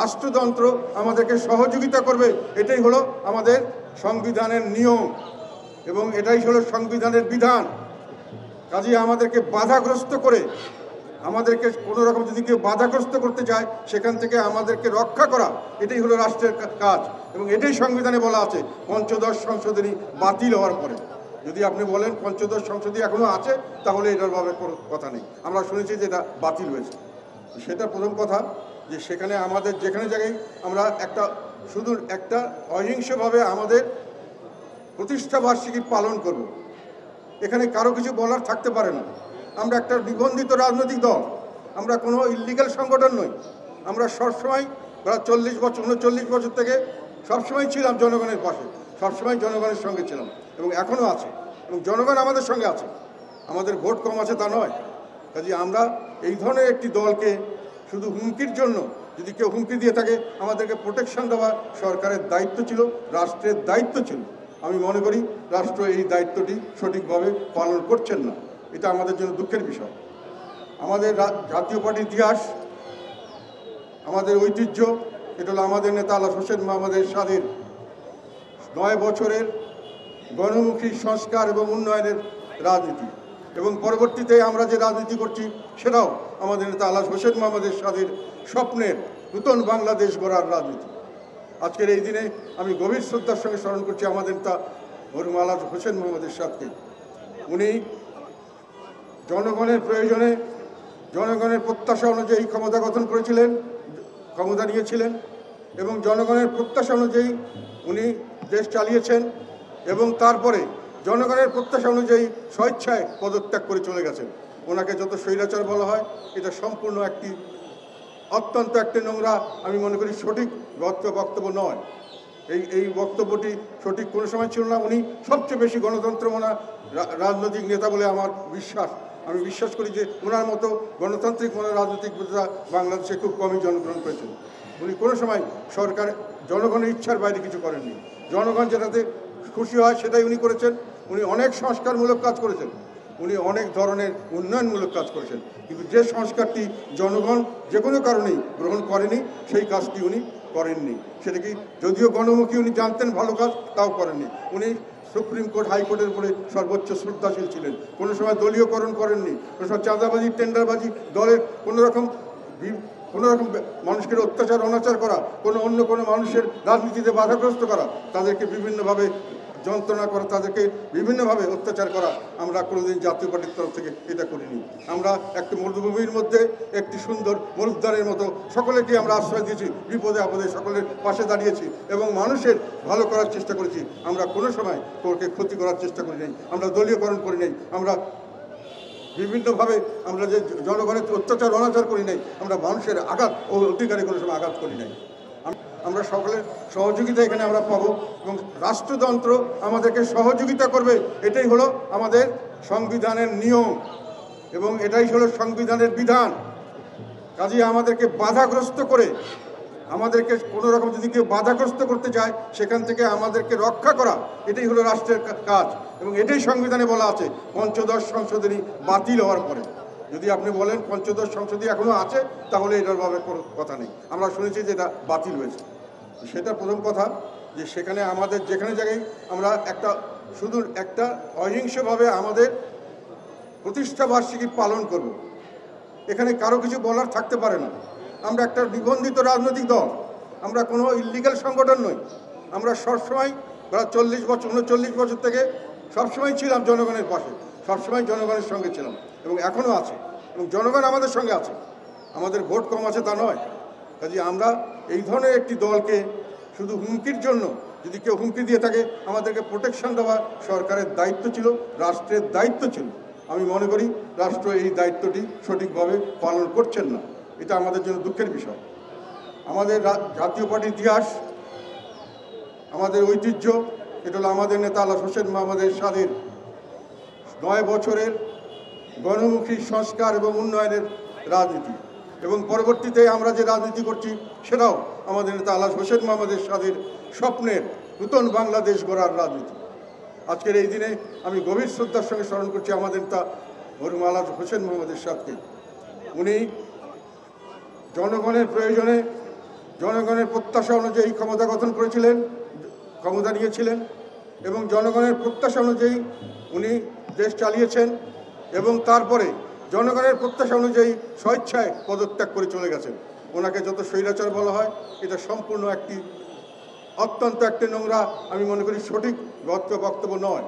রাষ্ট্রযন্ত্র আমাদেরকে সহযোগিতা করবে, এটাই হলো আমাদের সংবিধানের নিয়ম এবং এটাই হলো সংবিধানের বিধান। কাজেই আমাদেরকে বাধাগ্রস্ত করে, আমাদেরকে কোনো রকম যদি কেউ বাধাগ্রস্ত করতে চায় সেখান থেকে আমাদেরকে রক্ষা করা, এটাই হলো রাষ্ট্রের কাজ এবং এটাই সংবিধানে বলা আছে। পঞ্চদশ সংশোধনী বাতিল হওয়ার পরে যদি আপনি বলেন পঞ্চদশ সংশোধনী এখনও আছে, তাহলে এটার ভাবে কোনো কথা নেই। আমরা শুনেছি যে এটা বাতিল হয়েছে। সেটা প্রথম কথা, যে সেখানে আমাদের যেখানে জায়গায় আমরা শুধু একটা অহিংসভাবে আমাদের প্রতিষ্ঠাবার্ষিকী পালন করব, এখানে কারো কিছু বলার থাকতে পারে না। আমরা একটা নিবন্ধিত রাজনৈতিক দল, আমরা কোনো ইল্লিগাল সংগঠন নই। আমরা সবসময় প্রায় 39 বছর থেকে সবসময় ছিলাম জনগণের পাশে, সবসময় জনগণের সঙ্গে ছিলাম এবং এখনও আছে এবং জনগণ আমাদের সঙ্গে আছে। আমাদের ভোট কম আছে তা নয়। কাজে আমরা এই ধরনের একটি দলকে শুধু হুমকির জন্য যদি কেউ হুমকি দিয়ে থাকে, আমাদেরকে প্রোটেকশন দেওয়া সরকারের দায়িত্ব ছিল, রাষ্ট্রের দায়িত্ব ছিল। আমি মনে করি রাষ্ট্র এই দায়িত্বটি সঠিকভাবে পালন করছেন না। এটা আমাদের জন্য দুঃখের বিষয়। আমাদের জাতীয় পার্টির ইতিহাস, আমাদের ঐতিহ্য, এটা হলো আমাদের নেতা আলহাজ হোসেন মোহাম্মদ এরশাদের 9 বছরের গণমুখী সংস্কার এবং উন্নয়নের রাজনীতি এবং পরবর্তীতে আমরা যে রাজনীতি করছি সেটাও আমাদের নেতা আলহাজ হোসেন মোহাম্মদ এরশাদের স্বপ্নের নতুন বাংলাদেশ গড়ার রাজনীতি। আজকের এই দিনে আমি গভীর শ্রদ্ধার সঙ্গে স্মরণ করছি আমাদের নেতা মরহুম আলহাজ হোসেন মোহাম্মদ এরশাদকে। উনি জনগণের প্রয়োজনে, জনগণের প্রত্যাশা অনুযায়ী ক্ষমতা গঠন করেছিলেন, ক্ষমতা নিয়েছিলেন এবং জনগণের প্রত্যাশা অনুযায়ী উনি দেশ চালিয়েছেন এবং তারপরে জনগণের প্রত্যাশা অনুযায়ী স্বেচ্ছায় পদত্যাগ করে চলে গেছেন। ওনাকে যত স্বৈরাচার বলা হয়, এটা সম্পূর্ণ অত্যন্ত একটি নোংরা, আমি মনে করি সঠিক বক্তব্য নয়। এই বক্তব্যটি সঠিক কোনো সময় ছিল না। উনি সবচেয়ে বেশি গণতন্ত্র মানা রাজনৈতিক নেতা বলে আমার বিশ্বাস। আমি বিশ্বাস করি যে ওনার মতো গণতান্ত্রিক রাজনৈতিক নেতা বাংলাদেশে খুব কমই জন্মগ্রহণ করেছেন। উনি কোনো সময় সরকার জনগণের ইচ্ছার বাইরে কিছু করেননি। জনগণ যেটাতে খুশি হয় সেটাই উনি করেছেন। উনি অনেক সংস্কারমূলক কাজ করেছেন, উনি অনেক ধরনের উন্নয়নমূলক কাজ করেছেন, কিন্তু যে সংস্কারটি জনগণ যে কোনো কারণেই গ্রহণ করেনি সেই কাজটি উনি করেননি। সেটা কি, যদিও গণমুখী উনি জানতেন ভালো কাজ, তাও করেননি। উনি সুপ্রিম কোর্ট, হাইকোর্টের উপরে সর্বোচ্চ শ্রদ্ধাশীল ছিলেন। কোনো সময় দলীয়করণ করেননি, কোনো সময় চাঁদাবাজি, টেন্ডারবাজি, দলের কোনো রকম মানুষকে অত্যাচার অনাচার করা, অন্য কোনো মানুষের রাজনীতিতে বাধাগ্রস্ত করা, তাদেরকে বিভিন্নভাবে যন্ত্রণা করা, তাদেরকে বিভিন্নভাবে অত্যাচার করা আমরা কোনোদিন জাতীয় পার্টির তরফ থেকে এটা করিনি। আমরা একটি মরুভূমির মধ্যে একটি সুন্দর মরুদ্যানের মতো সকলেকে আমরা আশ্রয় দিয়েছি, বিপদে আপদে সকলের পাশে দাঁড়িয়েছি এবং মানুষের ভালো করার চেষ্টা করেছি। আমরা কোনো সময় কাউকে ক্ষতি করার চেষ্টা করি নাই, আমরা দলীয়করণ করি নাই, আমরা বিভিন্নভাবে আমরা যে জনগণের অত্যাচার অনাচার করি নাই, আমরা মানুষের আঘাত ও অধিকারে কোনো সময় আঘাত করি নাই। আমরা সকলের সহযোগিতা এখানে আমরা পাবো এবং রাষ্ট্রযন্ত্র আমাদেরকে সহযোগিতা করবে, এটাই হলো আমাদের সংবিধানের নিয়ম এবং এটাই হলো সংবিধানের বিধান। কাজেই আমাদেরকে বাধাগ্রস্ত করে, আমাদেরকে কোনো রকম যদি কেউ বাধাগ্রস্ত করতে চায় সেখান থেকে আমাদেরকে রক্ষা করা, এটাই হলো রাষ্ট্রের কাজ এবং এটাই সংবিধানে বলা আছে। পঞ্চদশ সংশোধনী বাতিল হওয়ার পরে যদি আপনি বলেন পঞ্চদশ সংশোধনী এখনও আছে, তাহলে এটার ভাবে কোনো কথা নেই। আমরা শুনেছি যে এটা বাতিল হয়েছে। সেটা প্রথম কথা, যে সেখানে আমাদের যেখানে জায়গায় আমরা শুধু একটা অহিংসভাবে আমাদের প্রতিষ্ঠাবার্ষিকী পালন করব, এখানে কারো কিছু বলার থাকতে পারে না। আমরা একটা নিবন্ধিত রাজনৈতিক দল, আমরা কোনো ইল্লিগাল সংগঠন নই। আমরা সবসময় প্রায় 39 বছর থেকে সবসময় ছিলাম জনগণের পাশে, সবসময় জনগণের সঙ্গে ছিলাম এবং এখনও আছে এবং জনগণ আমাদের সঙ্গে আছে। আমাদের ভোট কম আছে তা নয়। কাজে আমরা এই ধরনের একটি দলকে শুধু হুমকির জন্য যদি কেউ হুমকি দিয়ে থাকে, আমাদেরকে প্রোটেকশন দেওয়া সরকারের দায়িত্ব ছিল, রাষ্ট্রের দায়িত্ব ছিল। আমি মনে করি রাষ্ট্র এই দায়িত্বটি সঠিকভাবে পালন করছেন না। এটা আমাদের জন্য দুঃখের বিষয়। আমাদের জাতীয় পার্টির ইতিহাস, আমাদের ঐতিহ্য, এটা হলো আমাদের নেতা আলহাজ হোসেন মোহাম্মদ এরশাদের 9 বছরের গণমুখী সংস্কার এবং উন্নয়নের রাজনীতি এবং পরবর্তীতে আমরা যে রাজনীতি করছি সেটাও আমাদের নেতা আলহাজ হোসেন মোহাম্মদ এরশাদের স্বপ্নের নতুন বাংলাদেশ গড়ার রাজনীতি। আজকের এই দিনে আমি গভীর শ্রদ্ধার সঙ্গে স্মরণ করছি আমাদের নেতা মরহুম আলহাজ হোসেন মোহাম্মদ এরশাদকে। উনি জনগণের প্রয়োজনে, জনগণ প্রত্যাশা অনুযায়ী ক্ষমতা গঠন করেছিলেন, ক্ষমতা নিয়েছিলেন এবং জনগণের প্রত্যাশা অনুযায়ী উনি দেশ চালিয়েছেন এবং তারপরে জনগণের প্রত্যাশা অনুযায়ী স্বেচ্ছায় পদত্যাগ করে চলে গেছেন। ওনাকে যত স্বৈরাচার বলা হয়, এটা সম্পূর্ণ অত্যন্ত একটি নোংরা, আমি মনে করি সঠিক বক্তব্য নয়।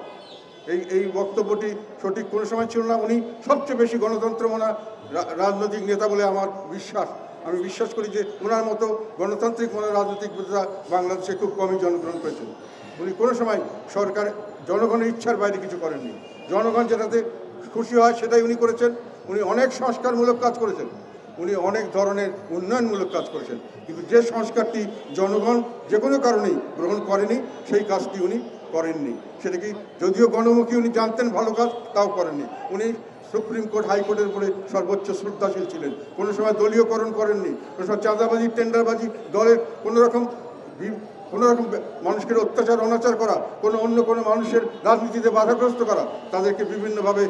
এই বক্তব্যটি সঠিক কোনো সময় ছিল না। উনি সবচেয়ে বেশি গণতন্ত্র মনা রাজনৈতিক নেতা বলে আমার বিশ্বাস। আমি বিশ্বাস করি যে ওনার মতো গণতান্ত্রিক মনা রাজনৈতিক নেতা বাংলাদেশে খুব কমই জন্মগ্রহণ করেছেন। উনি কোনো সময় সরকার জনগণের ইচ্ছার বাইরে কিছু করেননি। জনগণ যেটাতে খুশি হয় সেটাই উনি করেছেন। উনি অনেক সংস্কারমূলক কাজ করেছেন, উনি অনেক ধরনের উন্নয়নমূলক কাজ করেছেন, কিন্তু যে সংস্কারটি জনগণ যে কোনো কারণেই গ্রহণ করেনি সেই কাজটি উনি করেননি। সেটা কি, যদিও গণমুখী উনি জানতেন ভালো কাজ, তাও করেননি। উনি সুপ্রিম কোর্ট, হাইকোর্টের উপরে সর্বোচ্চ শ্রদ্ধাশীল ছিলেন। কোনো সময় দলীয়করণ করেননি, কোনো সময় চাঁদাবাজি, টেন্ডারবাজি, দলের কোনো রকম মানুষকে অত্যাচার অনাচার করা, অন্য কোনো মানুষের রাজনীতিতে বাধাগ্রস্ত করা, তাদেরকে বিভিন্নভাবে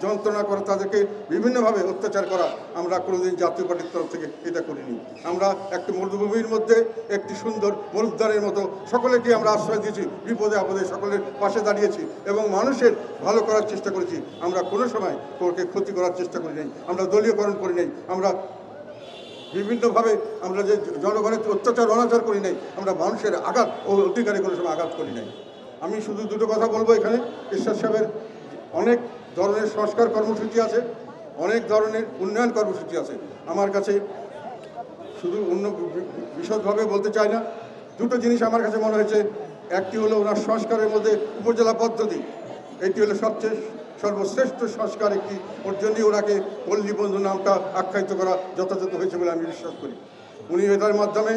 যন্ত্রণা করা, তাদেরকে বিভিন্নভাবে অত্যাচার করা আমরা কোনোদিন জাতীয় পার্টির তরফ থেকে এটা করিনি। আমরা একটি মরুভূমির মধ্যে একটি সুন্দর মরুদ্যানের মতো সকলেকে আমরা আশ্রয় দিয়েছি, বিপদে আপদে সকলের পাশে দাঁড়িয়েছি এবং মানুষের ভালো করার চেষ্টা করেছি। আমরা কোনো সময় কাউকে ক্ষতি করার চেষ্টা করি নাই, আমরা দলীয়করণ করি নাই, আমরা বিভিন্নভাবে আমরা যে জনগণের অত্যাচার অনাচার করি নাই, আমরা মানুষের আঘাত ও অধিকারে কোনো সময় আঘাত করি নাই। আমি শুধু দুটো কথা বলবো, এখানে ঈশ্বর সাহেবের অনেক ধরনের সংস্কার কর্মসূচি আছে, অনেক ধরনের উন্নয়ন কর্মসূচি আছে। আমার কাছে শুধু বিশদভাবে বলতে চাই না, দুটো জিনিস আমার কাছে মনে হয়েছে। একটি হলো ওনার সংস্কারের মধ্যে উপজেলা পদ্ধতি, এটি হলো সবচেয়ে সর্বশ্রেষ্ঠ সংস্কার একটি। ওর জন্যই ওনাকে পল্লী বন্ধু নামটা আখ্যায়িত করা যথাযথ হয়েছে বলে আমি বিশ্বাস করি। উনি এটার মাধ্যমে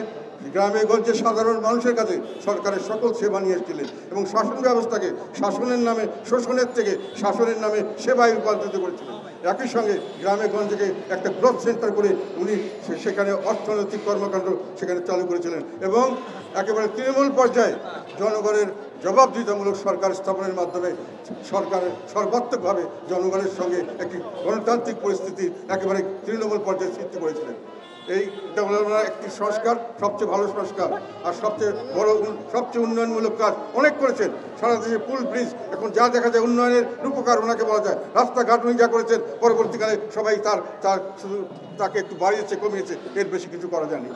গ্রামে গঞ্জে সাধারণ মানুষের কাছে সরকারের সকল সেবা নিয়ে এসেছিলেন এবং শাসন ব্যবস্থাকে শাসনের নামে শোষণের থেকে শাসনের নামে সেবায় রূপান্তরিত করেছিলেন। একই সঙ্গে গ্রামে গঞ্জে একটা গ্রোথ সেন্টার করে উনি সেখানে অর্থনৈতিক কর্মকাণ্ড সেখানে চালু করেছিলেন এবং একেবারে তৃণমূল পর্যায়ে জনগণের জবাবদিহিতামূলক সরকার স্থাপনের মাধ্যমে সরকারের সর্বাত্মকভাবে জনগণের সঙ্গে একটি গণতান্ত্রিক পরিস্থিতি একেবারে তৃণমূল পর্যায়ে সৃষ্টি করেছিলেন। এইটা হলো একটি সংস্কার, সবচেয়ে ভালো সংস্কার। আর সবচেয়ে বড়, সবচেয়ে উন্নয়নমূলক কাজ অনেক করেছেন। সারা দেশে পুল ব্রিজ, এখন যা দেখা যায় উন্নয়নের রূপকার ওনাকে বলা যায়। রাস্তাঘাট উনি যা করেছেন, পরবর্তীকালে সবাই তার শুধু তাকে একটু বাড়িয়েছে, কমিয়েছে, এর বেশি কিছু করা যায়নি।